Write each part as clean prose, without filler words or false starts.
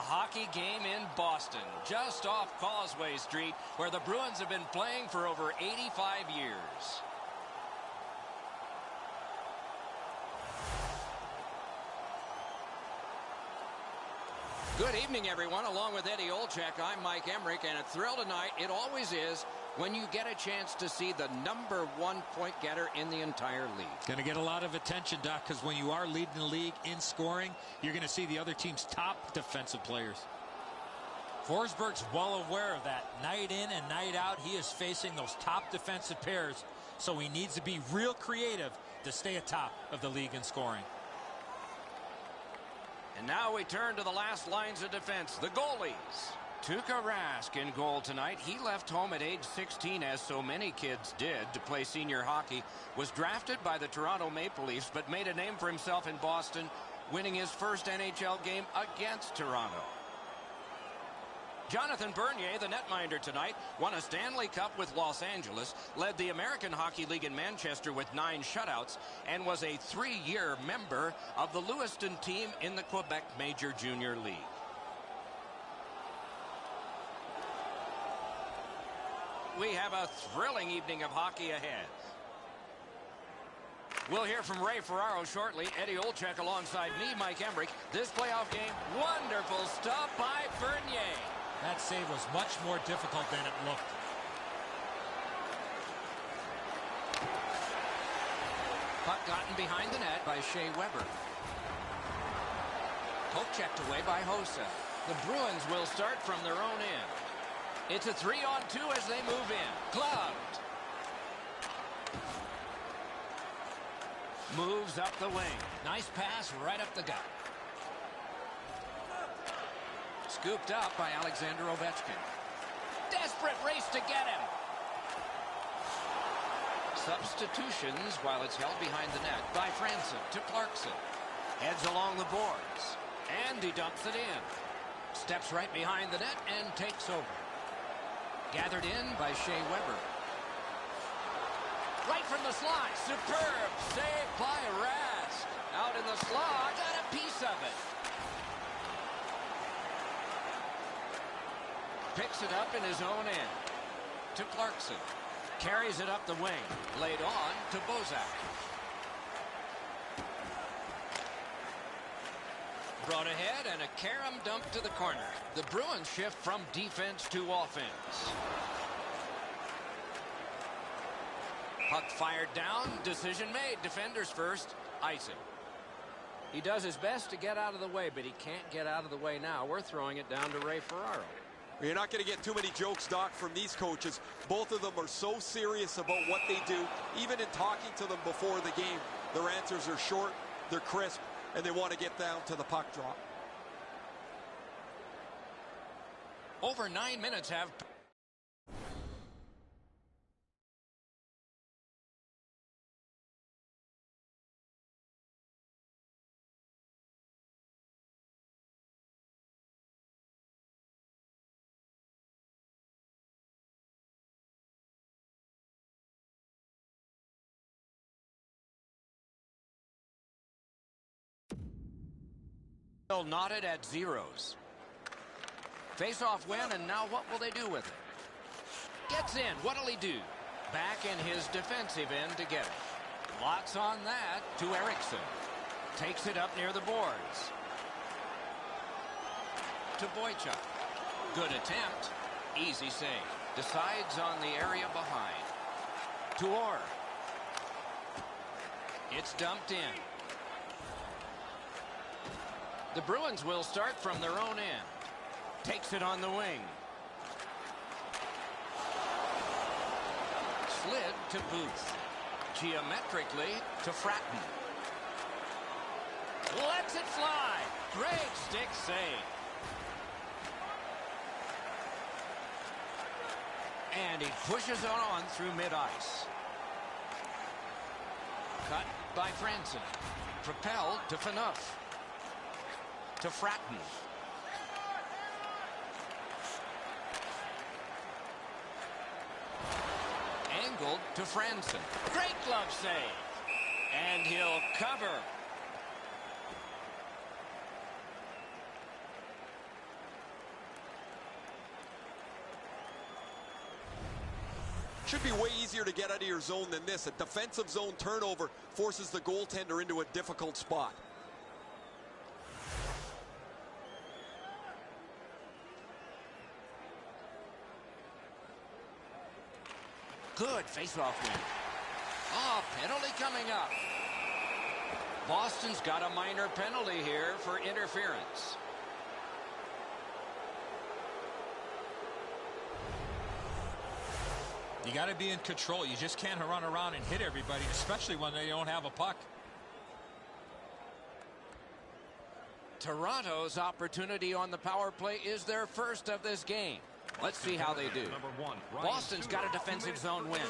hockey game in Boston, just off Causeway Street, where the Bruins have been playing for over 85 years. Good evening, everyone. Along with Eddie Olczyk, I'm Mike Emmerich, and a thrill tonight, it always is, when you get a chance to see the #1 point getter in the entire league. Going to get a lot of attention, Doc, because when you are leading the league in scoring, you're going to see the other team's top defensive players. Forsberg's well aware of that. Night in and night out, he is facing those top defensive pairs, so he needs to be real creative to stay atop of the league in scoring. And now we turn to the last lines of defense, the goalies. Tuukka Rask in goal tonight. He left home at age 16, as so many kids did, to play senior hockey. Was drafted by the Toronto Maple Leafs, but made a name for himself in Boston, winning his first NHL game against Toronto. Jonathan Bernier, the netminder tonight, won a Stanley Cup with Los Angeles, led the American Hockey League in Manchester with 9 shutouts, and was a 3-year member of the Lewiston team in the Quebec Major Junior League. We have a thrilling evening of hockey ahead. We'll hear from Ray Ferraro shortly. Eddie Olczyk alongside me, Mike Emmerich. This playoff game, wonderful stop by Bernier. That save was much more difficult than it looked. Puck gotten behind the net by Shea Weber. Poke checked away by Hossa. The Bruins will start from their own end. It's a 3-on-2 as they move in. Gloved. Moves up the wing. Nice pass right up the gut. Scooped up by Alexander Ovechkin. Desperate race to get him. Substitutions while it's held behind the net by Franson to Clarkson. Heads along the boards. And he dumps it in. Steps right behind the net and takes over. Gathered in by Shea Weber. Right from the slide. Superb save by Rask. Out in the slot. Got a piece of it. Picks it up in his own end. To Clarkson. Carries it up the wing. Laid on to Bozak. Brought ahead and a carom dump to the corner. The Bruins shift from defense to offense. Puck fired down. Decision made. Defenders first. Icing. He does his best to get out of the way, but he can't get out of the way now. We're throwing it down to Ray Ferraro. You're not going to get too many jokes, Doc, from these coaches. Both of them are so serious about what they do. Even in talking to them before the game, their answers are short, they're crisp, and they want to get down to the puck drop. Over 9 minutes have... knotted at zeros. Face-off win, and now what will they do with it? Gets in. What'll he do? Back in his defensive end to get it. Lots on that to Eriksson. Takes it up near the boards. To Boychuk. Good attempt. Easy save. Decides on the area behind. To Orr. It's dumped in. The Bruins will start from their own end. Takes it on the wing. Slid to Booth. Geometrically to Fratton. Lets it fly. Great stick save. And he pushes it on through mid-ice. Cut by Franson. Propelled to Phaneuf. To Fratton. Angled to Franson. Great glove save. And he'll cover. Should be way easier to get out of your zone than this. A defensive zone turnover forces the goaltender into a difficult spot. Good face-off win. Oh, penalty coming up. Boston's got a minor penalty here for interference. You got to be in control. You just can't run around and hit everybody, especially when they don't have a puck. Toronto's opportunity on the power play is their first of this game. Let's see how they do. Boston's got a defensive zone win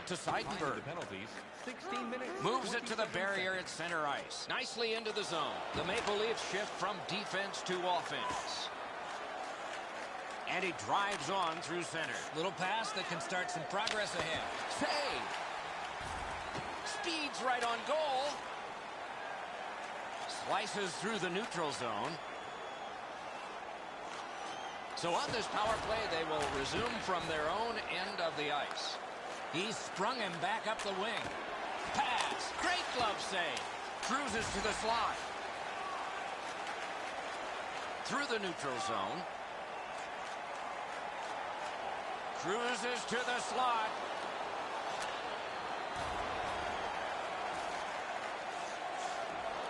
to Seidenberg. Moves it to the barrier at center ice. Nicely into the zone. The Maple Leafs shift from defense to offense. And he drives on through center. Little pass that can start some progress ahead. Save. Speeds right on goal. Slices through the neutral zone. So on this power play, they will resume from their own end of the ice. He's sprung him back up the wing. Pass. Great glove save. Cruises to the slot. Through the neutral zone. Cruises to the slot.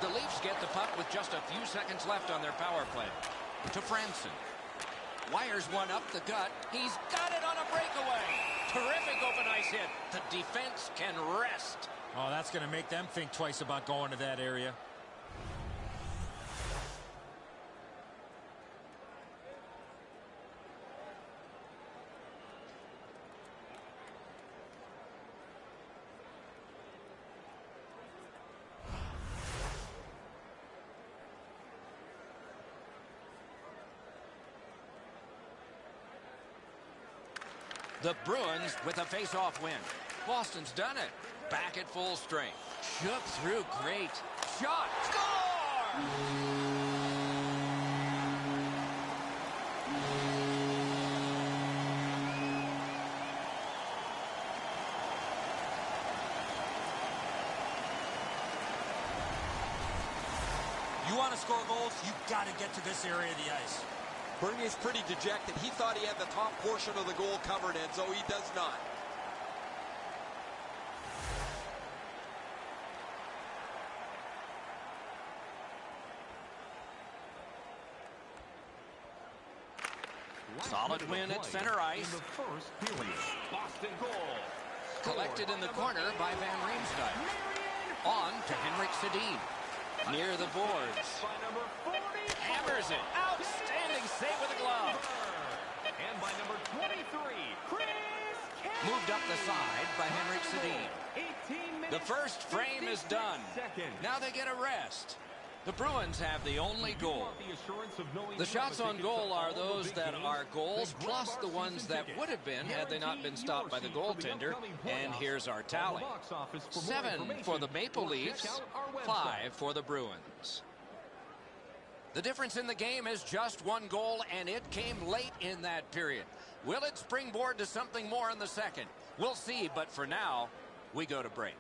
The Leafs get the puck with just a few seconds left on their power play. To Franson. Wires one up the gut. He's got it on a breakaway. Terrific open ice hit. The defense can rest. Oh, that's going to make them think twice about going to that area. The Bruins with a face-off win. Boston's done it. Back at full strength. Shook through great. Shot. Score! You want to score goals, you got to get to this area of the ice. Bernier's pretty dejected. He thought he had the top portion of the goal covered, and so he does not. Solid win at center ice. Boston goal. Collected in the corner by Van Riemsdyk. On to Henrik Sedin. Near the boards. By number 40. Hammers it. Outstanding save with a glove. And by number 23, Chris Kane. Moved up the side by Henrik Sedin. 18 minutes. The first frame is done. Now they get a rest. The Bruins have the only goal. The shots on goal are those that are goals, plus the ones that would have been had they not been stopped by the goaltender. And here's our tally. 7 for the Maple Leafs, 5 for the Bruins. The difference in the game is just one goal, and it came late in that period. Will it springboard to something more in the second? We'll see, but for now, we go to break.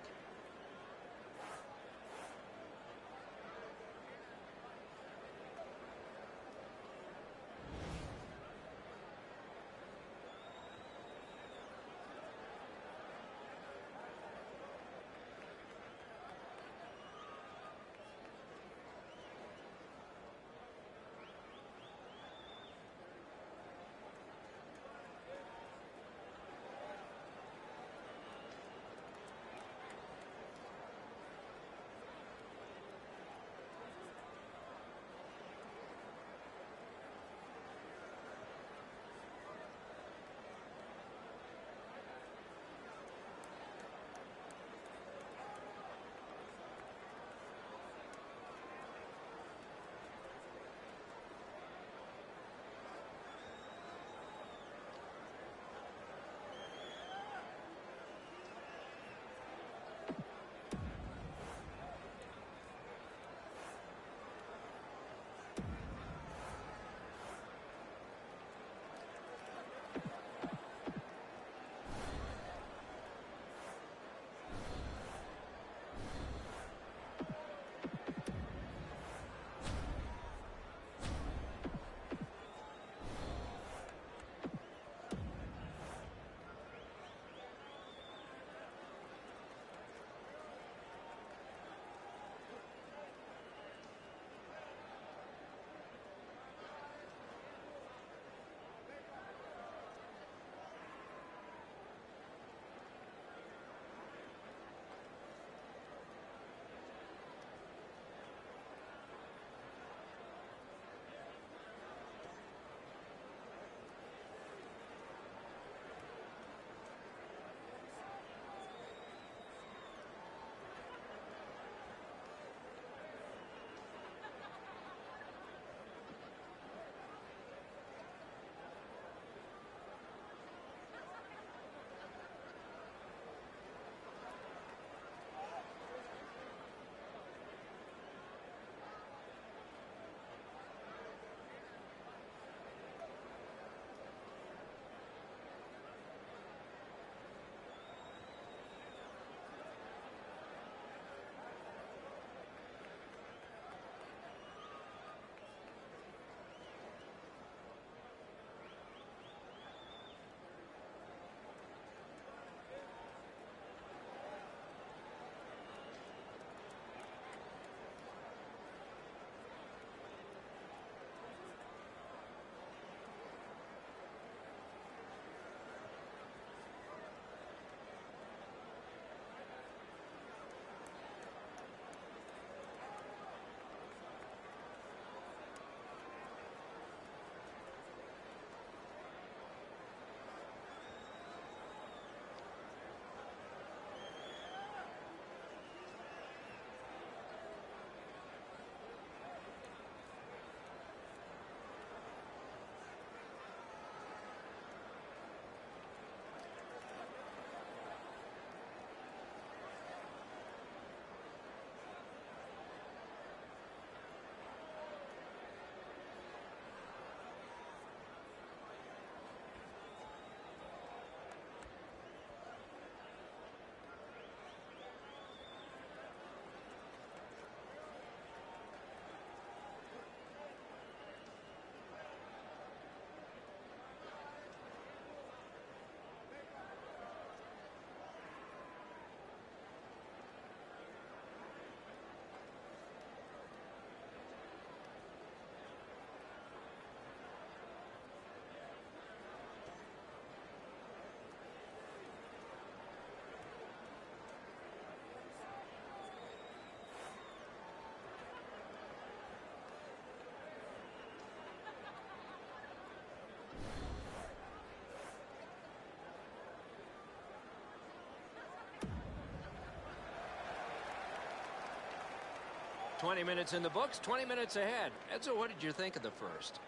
20 minutes in the books, 20 minutes ahead. Edzo, what did you think of the first?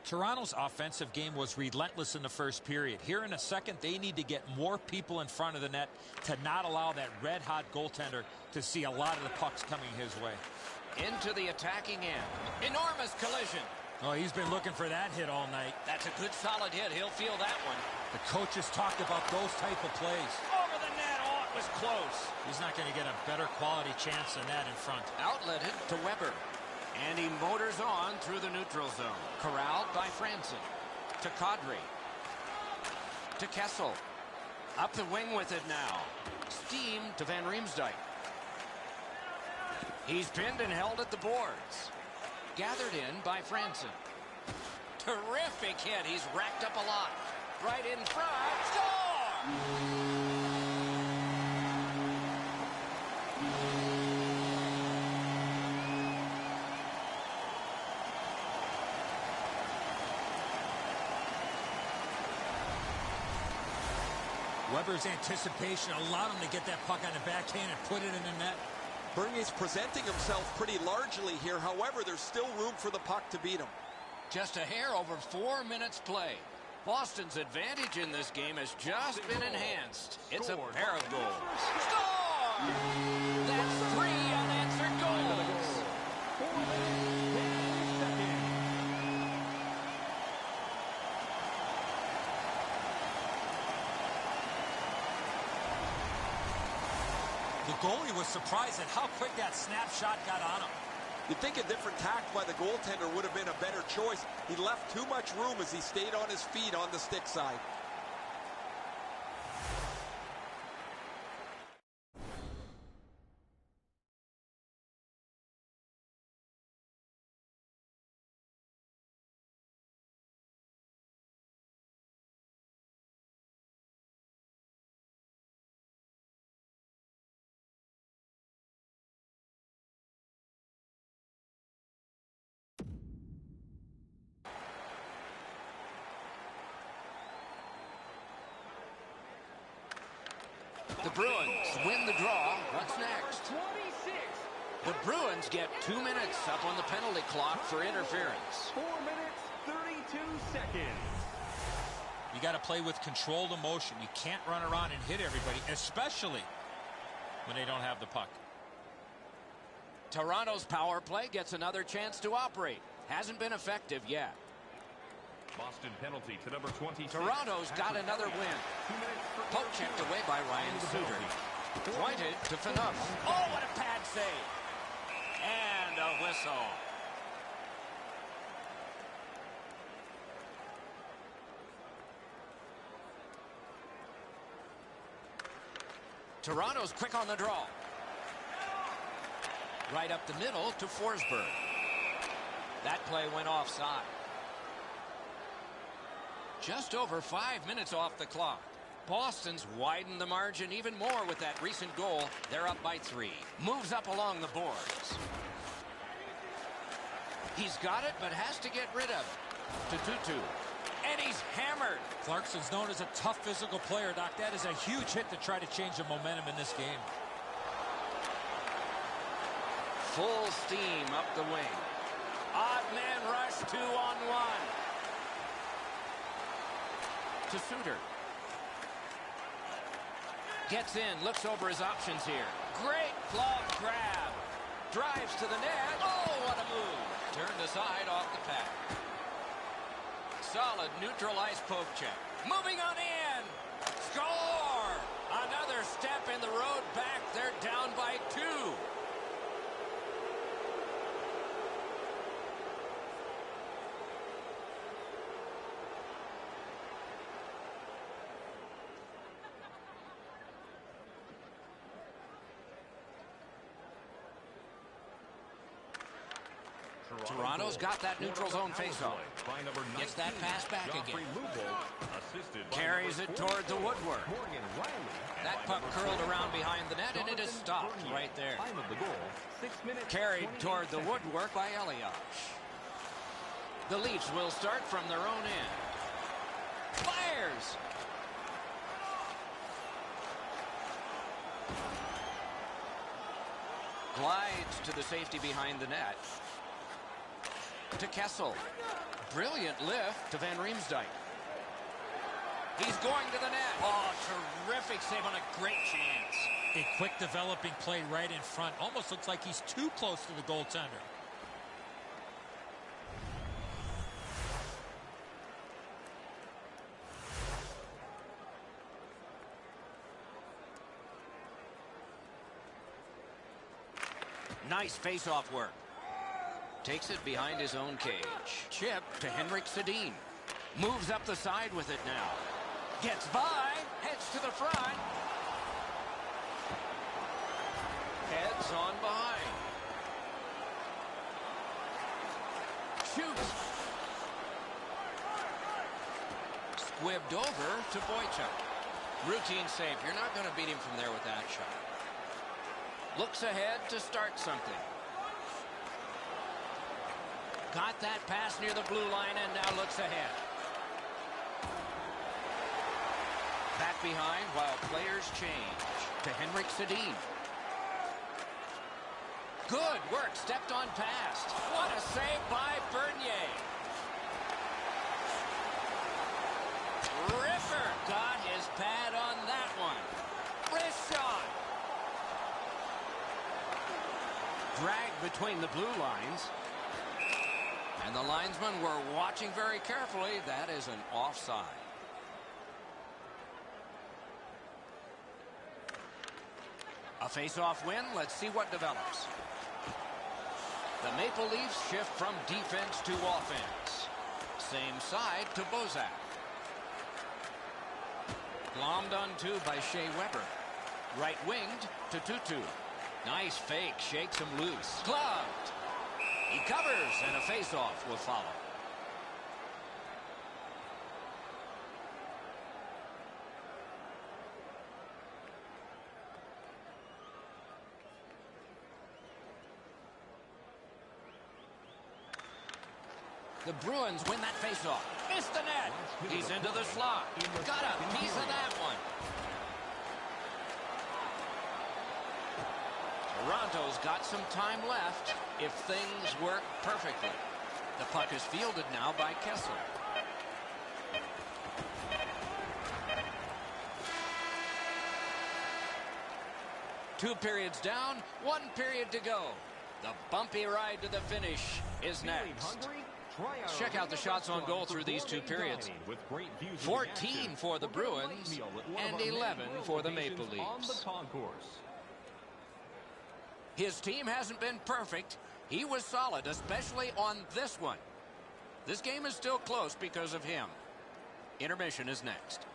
Toronto's offensive game was relentless in the first period. Here in the second, they need to get more people in front of the net to not allow that red-hot goaltender to see a lot of the pucks coming his way. Into the attacking end. Enormous collision. Oh, he's been looking for that hit all night. That's a good solid hit. He'll feel that one. The coaches talked about those type of plays. Over the net. Oh, it was close. He's not going to get a better quality chance than that in front. Outletted to Weber. And he motors on through the neutral zone. Corralled by Franson. To Kadri. To Kessel. Up the wing with it now. Steam to Van Riemsdyk. He's pinned and held at the boards. Gathered in by Franson. Terrific hit. He's racked up a lot. Right in front. Score! Weber's anticipation allowed him to get that puck on the backhand and put it in the net. Bernie's presenting himself pretty largely here. However, there's still room for the puck to beat him. Just a hair over 4 minutes play. Boston's advantage in this game has just been enhanced. It's a pair of goals. Score! That's 3 unanswered goals. 4 minutes, 10 seconds. The goalie was surprised at how quick that snapshot got on him. You'd think a different tact by the goaltender would have been a better choice. He left too much room as he stayed on his feet on the stick side. The Bruins win the draw. What's next? 26. The Bruins get 2 minutes up on the penalty clock for interference. 4 minutes, 32 seconds. You got to play with controlled emotion. You can't run around and hit everybody, especially when they don't have the puck. Toronto's power play gets another chance to operate. Hasn't been effective yet. Boston penalty to number 26. Toronto's got another win. 2 minutes for Poke checked away by Ryan Suter. Pointed to Phaneuf. Oh, what a pad save. And a whistle. Toronto's quick on the draw. Right up the middle to Forsberg. That play went offside. Just over 5 minutes off the clock. Boston's widened the margin even more with that recent goal. They're up by 3. Moves up along the boards. He's got it, but has to get rid of it. To Tutu. And he's hammered. Clarkson's known as a tough physical player, Doc. That is a huge hit to try to change the momentum in this game. Full steam up the wing. Odd man rush, 2-on-1. To Suter. Gets in, looks over his options here. Great glove grab. Drives to the net. Oh, what a move. Turned aside off the pad. Solid neutral ice poke check. Moving on in. Score! Another step in the road back. They're down by 2. Toronto's got that neutral zone faceoff. Gets that pass back again. Carries it toward the woodwork. That puck curled around behind the net, and it is stopped right there. Carried toward the woodwork by Elias. The Leafs will start from their own end. Fires! Glides to the safety behind the net. To Kessel. Brilliant lift to Van Riemsdyk. He's going to the net. Oh, terrific save on a great chance. A quick developing play right in front. Almost looks like he's too close to the goaltender. Nice face-off work. Takes it behind his own cage. Chip to Henrik Sedin. Moves up the side with it now. Gets by. Heads to the front. Heads on behind. Shoots. Squibbed over to Boychuk. Routine save. You're not going to beat him from there with that shot. Looks ahead to start something. Got that pass near the blue line and now looks ahead. Back behind while players change to Henrik Sedin. Good work, stepped on past. What a save by Bernier. Ripper got his pad on that one. Wrist shot. Dragged between the blue lines. And the linesmen were watching very carefully. That is an offside. A face-off win. Let's see what develops. The Maple Leafs shift from defense to offense. Same side to Bozak. Glommed onto by Shea Weber. Right-winged to Tutu. Nice fake. Shakes him loose. Gloved. He covers, and a face-off will follow. The Bruins win that face-off. Missed the net. He's into the slot. Got a piece of that one. Toronto's got some time left if things work perfectly. The puck is fielded now by Kessel. Two periods down, 1 period to go. The bumpy ride to the finish is next. Let's check out the shots on goal through these 2 periods. 14 for the Bruins and 11 for the Maple Leafs. His team hasn't been perfect. He was solid, especially on this one. This game is still close because of him. Intermission is next.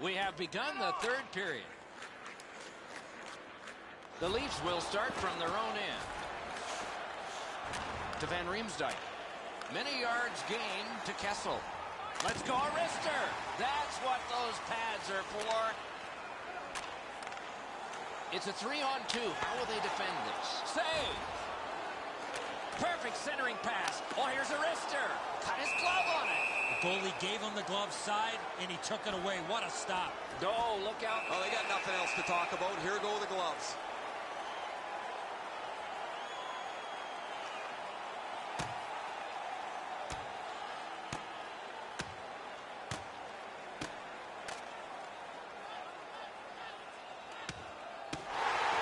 We have begun the 3rd period. The Leafs will start from their own end. To Van Riemsdyk. Many yards gained to Kessel. Let's go, Arister. That's what those pads are for. It's a 3-on-2. How will they defend this? Save. Perfect centering pass. Oh, here's Arister. Cut his glove on it. The goalie gave him the glove side, and he took it away. What a stop. Oh, look out. Oh, they got nothing else to talk about. Here go the gloves.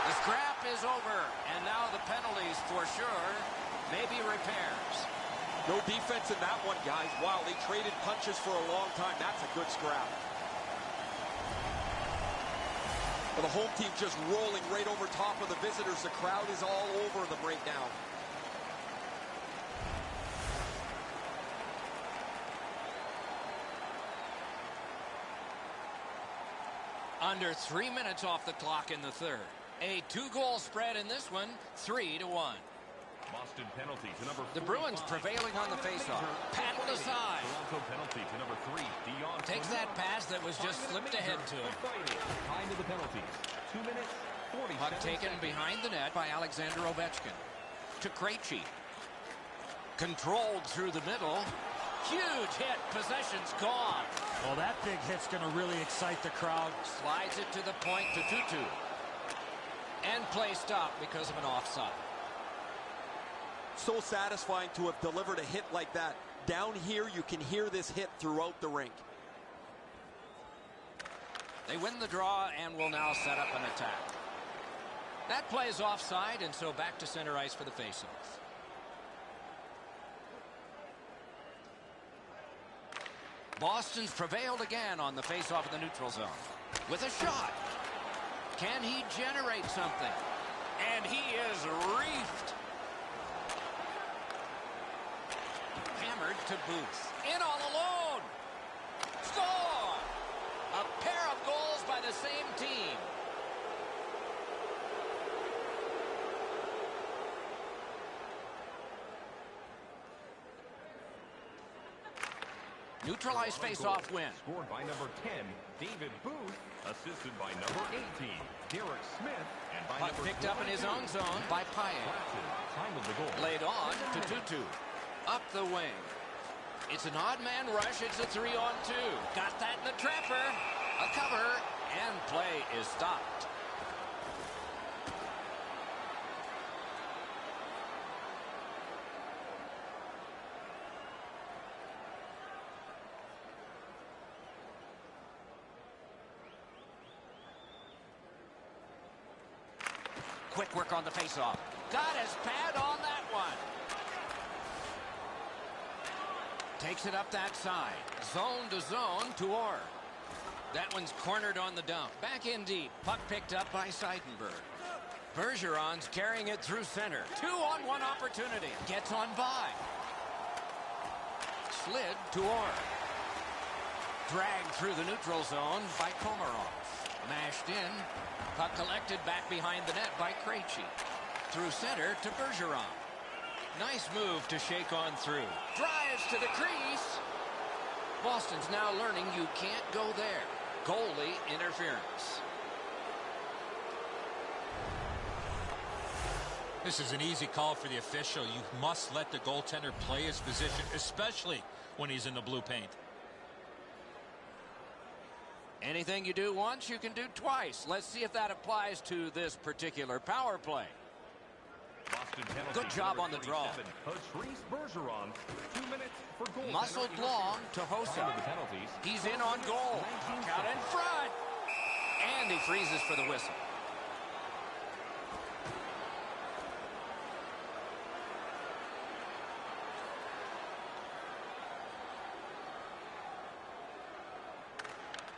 The scrap is over, and now the penalties for sure. Maybe repairs. No defense in that one, guys. Wow, they traded punches for a long time. That's a good scrap. Well, the home team just rolling right over top of the visitors. The crowd is all over them right now. Under 3 minutes off the clock in the 3rd. A 2-goal spread in this one, 3-1. Boston penalty to number 45. The Bruins prevailing on the faceoff. Paddled aside. Toronto penalty to number 3. Dion Takes that pass that was just slipped ahead to him. Time to the penalties. 2 minutes, 47 Puck taken seconds. behind the net by Alexander Ovechkin. To Krejci. Controlled through the middle. Huge hit. Possession's gone. Well, that big hit's going to really excite the crowd. Slides it to the point to Tutu. And play stopped because of an offside. So satisfying to have delivered a hit like that. Down here, you can hear this hit throughout the rink. They win the draw and will now set up an attack. That play is offside, and so back to center ice for the faceoff. Boston's prevailed again on the faceoff in the neutral zone. With a shot. Can he generate something? And he is reefed. Hammered to Booth. In all alone. Score! A pair of goals by the same team. Neutralized face-off win. Scored by number 10, David Booth. Assisted by number 18, Derek Smith. And by Puck number picked up in his 22, own zone by Payet. Time of the goal. Laid on to Tutu. Up the wing. It's an odd man rush. It's a 3-on-2. Got that in the trapper. A cover. And play is stopped. Quick work on the faceoff. Got his pad on that one. Takes it up that side. Zone to zone to Orr. That one's cornered on the dump. Back in deep. Puck picked up by Seidenberg. Bergeron's carrying it through center. 2-on-1 opportunity. Gets on by. Slid to Orr. Dragged through the neutral zone by Komarov. Mashed in. Puck collected back behind the net by Krejci. Through center to Bergeron. Nice move to shake on through. Drives to the crease. Boston's now learning you can't go there. Goalie interference. This is an easy call for the official. You must let the goaltender play his position, especially when he's in the blue paint. Anything you do once, you can do twice. Let's see if that applies to this particular power play. Boston penalty Good job on the draw. Patrice Bergeron. 2 minutes for goal. Muscled long to Hossa. Time of the penalties. He's in on goal. Puck out in front. And he freezes for the whistle.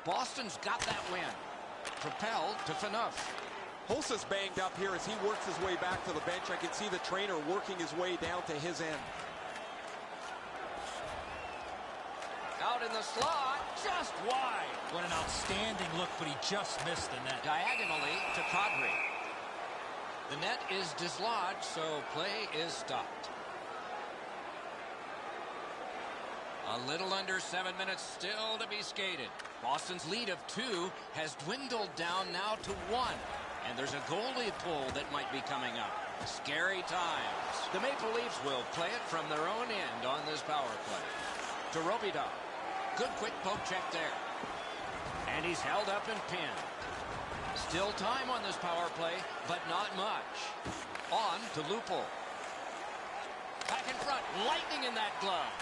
Boston's got that win. Propelled to Phaneuf. Hossa's banged up here as he works his way back to the bench. I can see the trainer working his way down to his end. Out in the slot, just wide. What an outstanding look, but he just missed the net. Diagonally to Kadri. The net is dislodged, so play is stopped. A little under 7 minutes still to be skated. Boston's lead of 2 has dwindled down now to 1. And there's a goalie pull that might be coming up. Scary times. The Maple Leafs will play it from their own end on this power play. To Robida. Good quick poke check there. And he's held up and pinned. Still time on this power play, but not much. On to Lupul. Back in front. Lightning in that glove.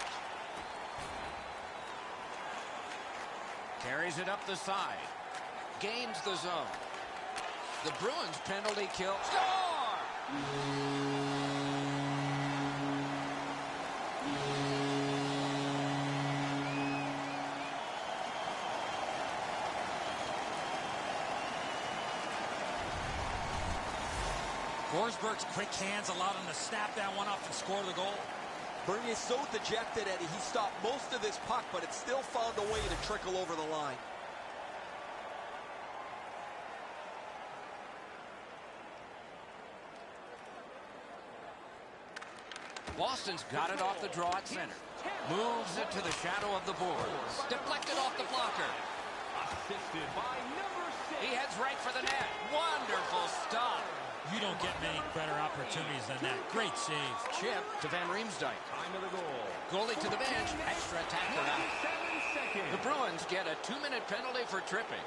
Carries it up the side. Gains the zone. The Bruins penalty kill. Score! Forsberg's quick hands allowed him to snap that one up and score the goal. Bernier's so dejected, Eddie. He stopped most of this puck, but it still found a way to trickle over the line. Boston's got it off the draw at center. Moves it to the shadow of the boards. Deflected off the blocker. Assisted by number 6. He heads right for the net. Wonderful stop. You don't get many better opportunities than that. Great save. Chip to Van Riemsdyk. Time of the goal. Goalie to the bench. Extra attacker out. 7 seconds. The Bruins get a 2-minute penalty for tripping.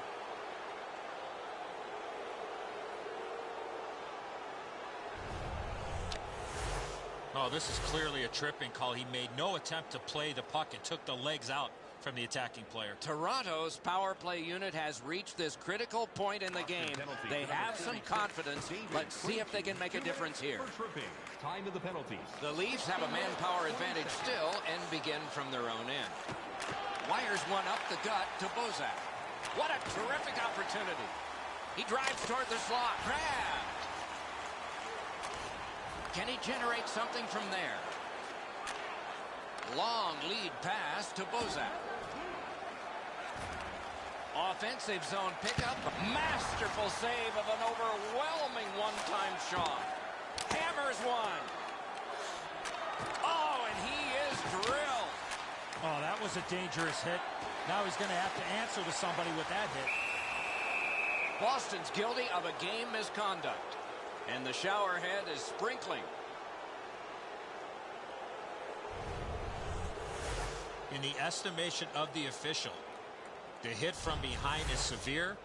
Oh, this is clearly a tripping call. He made no attempt to play the puck and took the legs out from the attacking player. Toronto's power play unit has reached this critical point in the game. They have some confidence. Let's see if they can make a difference here. Time of the penalties. The Leafs have a manpower advantage still and begin from their own end. Wires one up the gut to Bozak. What a terrific opportunity. He drives toward the slot. Grabbed. Can he generate something from there? Long lead pass to Bozak. Offensive zone pickup. Masterful save of an overwhelming one-time shot. Hammers one. Oh, and he is drilled. Oh, that was a dangerous hit. Now he's going to have to answer to somebody with that hit. Boston's guilty of a game misconduct. And the shower head is sprinkling. In the estimation of the official, the hit from behind is severe.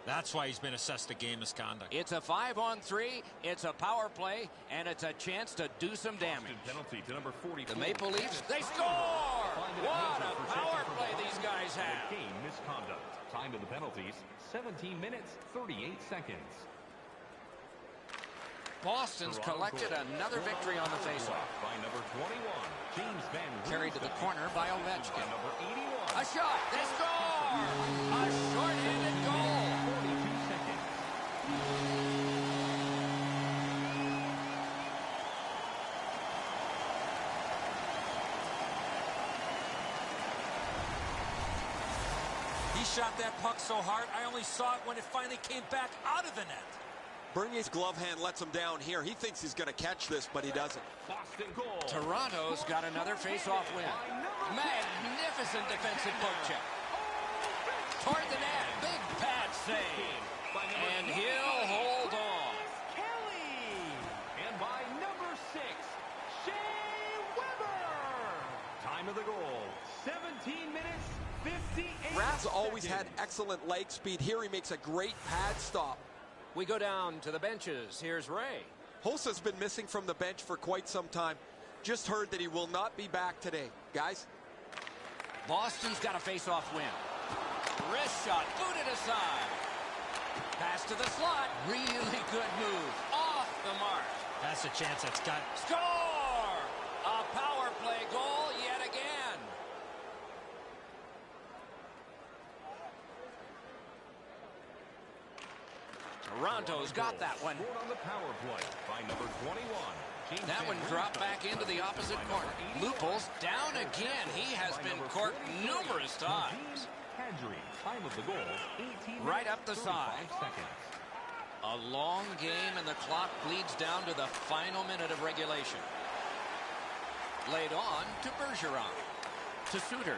That's why he's been assessed a game misconduct. It's a 5-on-3. It's a power play, and it's a chance to do some damage. Penalty to number 44. The Maple Leafs, they score! What a power play these guys have. Game misconduct. Time of the penalties, 17 minutes, 38 seconds. Boston's collected another victory on the faceoff. By number 21, James Van Riemsdyk. Carried to the corner by Ovechkin. By number 81. A shot. They score! A short-handed goal. 42 seconds. He shot that puck so hard, I only saw it when it finally came back out of the net. Bernier's glove hand lets him down here. He thinks he's going to catch this, but he doesn't. Boston goal. Toronto's got another face-off win. Magnificent defensive poke check. Toward the net. Big pad save. And he'll hold on. Kelly. And by number 6, Shea Weber. Time of the goal, 17 minutes, 58 Rath's always had seconds. excellent leg speed. Here he makes a great pad stop. We go down to the benches. Here's Ray. Hosa's been missing from the bench for quite some time. Just heard that he will not be back today. Guys? Boston's got a face-off win. Wrist shot, booted aside. Pass to the slot. Really good move. Off the mark. That's a chance that's got... Score! A power play goal yet again. Toronto's got that one. Scored on the power play by number 21. James That Van one dropped Riemsdyk. back into the opposite By corner. number 81. Loopholes down again. He has By been number corked 43, numerous times. Kadri. Time of the goal, 18 Right minutes, up the 35 side. seconds. A long game, and the clock bleeds down to the final minute of regulation. Laid on to Bergeron. To Suter.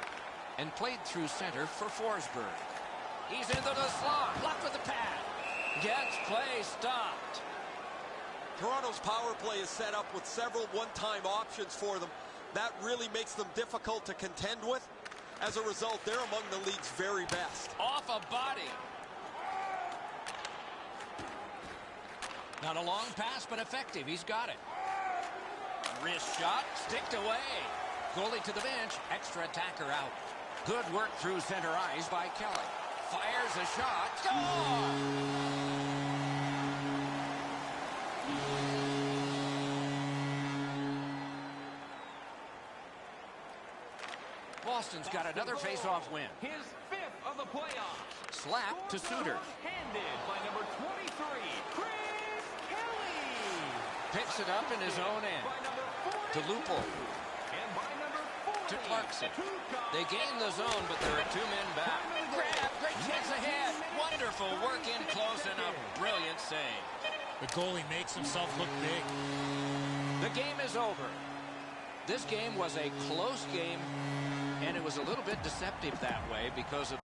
And played through center for Forsberg. He's into the slot. Blocked with the pad. Gets play stopped. Toronto's power play is set up with several one-time options for them. That really makes them difficult to contend with. As a result, they're among the league's very best. Off a body. Not a long pass, but effective. He's got it. Wrist shot, sticked away. Goalie to the bench, extra attacker out. Good work through center ice by Kelly. Fires a shot. Score! Boston's got another face-off win. His 5th of the playoffs. Slap to Suter. Handed by number 23, Chris Kelly. Picks it up in his own end. By number To Lupul. 42. And by number 40, To Clarkson. Tuukka. They gain the zone, but there are 2 men back. Grab, great chance ahead. Wonderful work in close and a brilliant save. The goalie makes himself look big. The game is over. This game was a close game, and it was a little bit deceptive that way because of